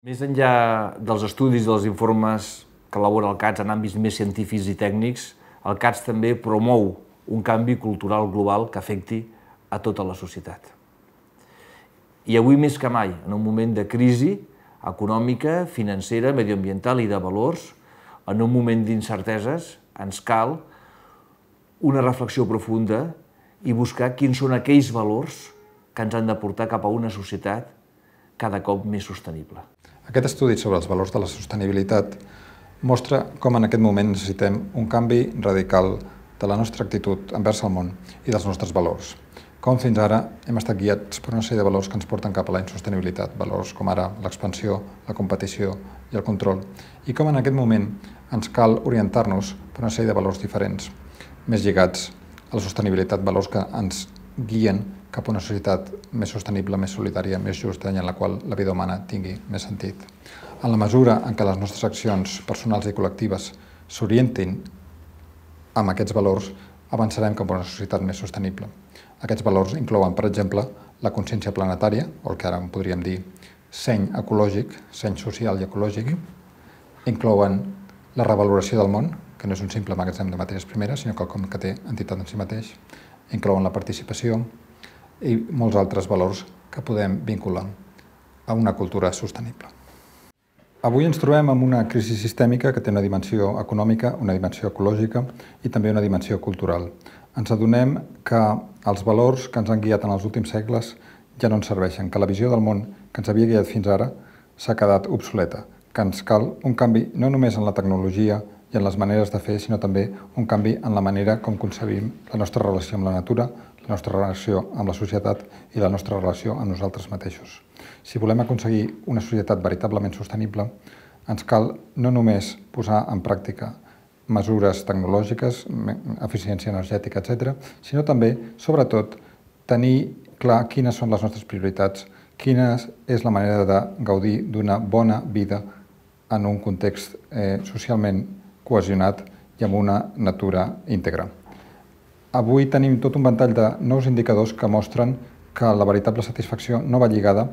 Més enllà dels estudis i dels informes que elabora el CATS en àmbits més científics i tècnics, el CATS també promou un canvi cultural global que afecti a tota la societat. I avui més que mai, en un moment de crisi econòmica, financera, medioambiental i de valors, en un moment d'incerteses, ens cal una reflexió profunda i buscar quins són aquells valors que ens han de portar cap a una societat cada cop més sostenible. Aquest estudi sobre els valors de la sostenibilitat mostra com en aquest moment necessitem un canvi radical de la nostra actitud envers el món i dels nostres valors. Com fins ara hem estat guiats per una sèrie de valors que ens porten cap a la insostenibilitat, valors com ara l'expansió, la competició i el control, i com en aquest moment ens cal orientar-nos per una sèrie de valors diferents, més lligats a la sostenibilitat, valors que ens guien cap a una societat més sostenible, més solidària, més justa i en la qual la vida humana tingui més sentit. En la mesura en què les nostres accions personals i col·lectives s'orientin amb aquests valors, avançarem cap a una societat més sostenible. Aquests valors inclouen, per exemple, la consciència planetària, o el que ara en podríem dir seny ecològic, seny social i ecològic, inclouen la revaloració del món, que no és un simple magatzem de matèries primeres, sinó quelcom que té entitat en si mateix, inclouen la participació i molts altres valors que podem vincular a una cultura sostenible. Avui ens trobem amb una crisi sistèmica que té una dimensió econòmica, una dimensió ecològica i també una dimensió cultural. Ens adonem que els valors que ens han guiat en els últims segles ja no ens serveixen, que la visió del món que ens havia guiat fins ara s'ha quedat obsoleta, que ens cal un canvi no només en la tecnologia i en les maneres de fer, sinó també un canvi en la manera com concebim la nostra relació amb la natura, la nostra relació amb la societat i la nostra relació amb nosaltres mateixos. Si volem aconseguir una societat veritablement sostenible, ens cal no només posar en pràctica mesures tecnològiques, eficiència energètica, etc., sinó també, sobretot, tenir clar quines són les nostres prioritats, quina és la manera de gaudir d'una bona vida en un context socialment cohesionat i amb una natura íntegra. Avui tenim tot un ventall de nous indicadors que mostren que la veritable satisfacció no va lligada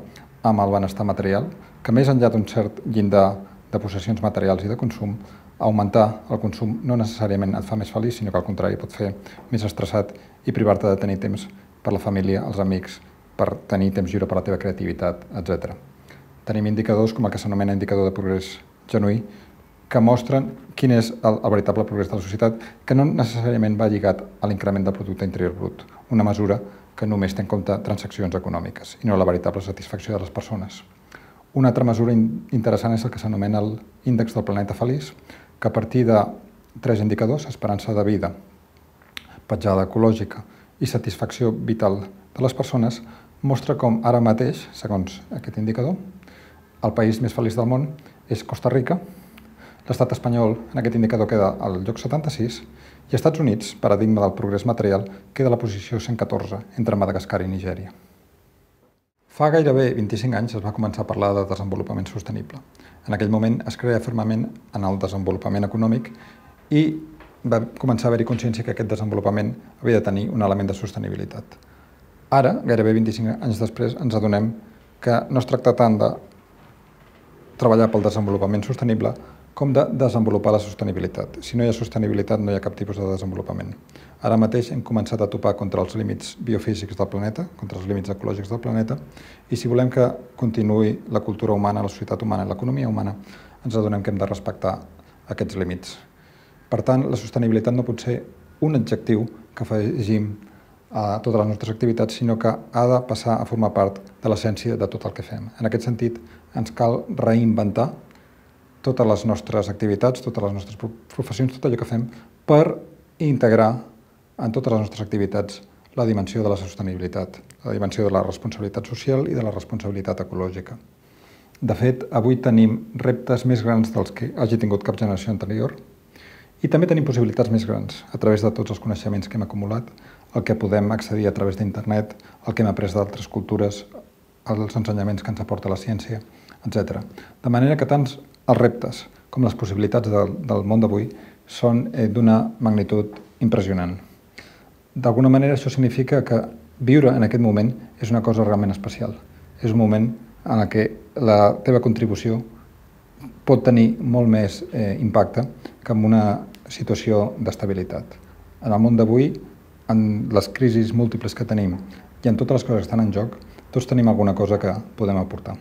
amb el benestar material, que més enllà d'un cert llindar de possessions materials i de consum, augmentar el consum no necessàriament et fa més feliç, sinó que al contrari pot fer més estressat i privar-te de tenir temps per la família, els amics, per tenir temps lliure per la teva creativitat, etc. Tenim indicadors com el que s'anomena indicador de progrés genuí, que mostren quin és el veritable progrés de la societat, que no necessàriament va lligat a l'increment del producte interior brut, una mesura que només té en compte transaccions econòmiques i no la veritable satisfacció de les persones. Una altra mesura interessant és el que s'anomena l'índex del planeta feliç, que a partir de 3 indicadors, esperança de vida, petjada ecològica i satisfacció vital de les persones, mostra com ara mateix, segons aquest indicador, el país més feliç del món és Costa Rica, l'estat espanyol en aquest indicador queda al lloc 76 i Estats Units, paradigma del progrés material, queda a la posició 114 entre Madagascar i Nigèria. Fa gairebé 25 anys es va començar a parlar de desenvolupament sostenible. En aquell moment es creia fermament en el desenvolupament econòmic i va començar a haver-hi consciència que aquest desenvolupament havia de tenir un element de sostenibilitat. Ara, gairebé 25 anys després, ens adonem que no es tracta tant de treballar pel desenvolupament sostenible com de desenvolupar la sostenibilitat. Si no hi ha sostenibilitat, no hi ha cap tipus de desenvolupament. Ara mateix hem començat a topar contra els límits biofísics del planeta, contra els límits ecològics del planeta, i si volem que continuï la cultura humana, la societat humana i l'economia humana, ens adonem que hem de respectar aquests límits. Per tant, la sostenibilitat no pot ser un adjectiu que afegim a totes les nostres activitats, sinó que ha de passar a formar part de l'essència de tot el que fem. En aquest sentit, ens cal reinventar totes les nostres activitats, totes les nostres professions, tot allò que fem, per integrar en totes les nostres activitats la dimensió de la sostenibilitat, la dimensió de la responsabilitat social i de la responsabilitat ecològica. De fet, avui tenim reptes més grans dels que hagi tingut cap generació anterior i també tenim possibilitats més grans a través de tots els coneixements que hem acumulat, el que podem accedir a través d'internet, el que hem après d'altres cultures, els ensenyaments que ens aporta la ciència, etc. De manera que tant els reptes com les possibilitats del món d'avui són d'una magnitud impressionant. D'alguna manera això significa que viure en aquest moment és una cosa realment especial. És un moment en la que la teva contribució pot tenir molt més impacte que en una situació d'estabilitat. En el món d'avui, en les crisis múltiples que tenim i en totes les coses que estan en joc, tots tenim alguna cosa que podem aportar.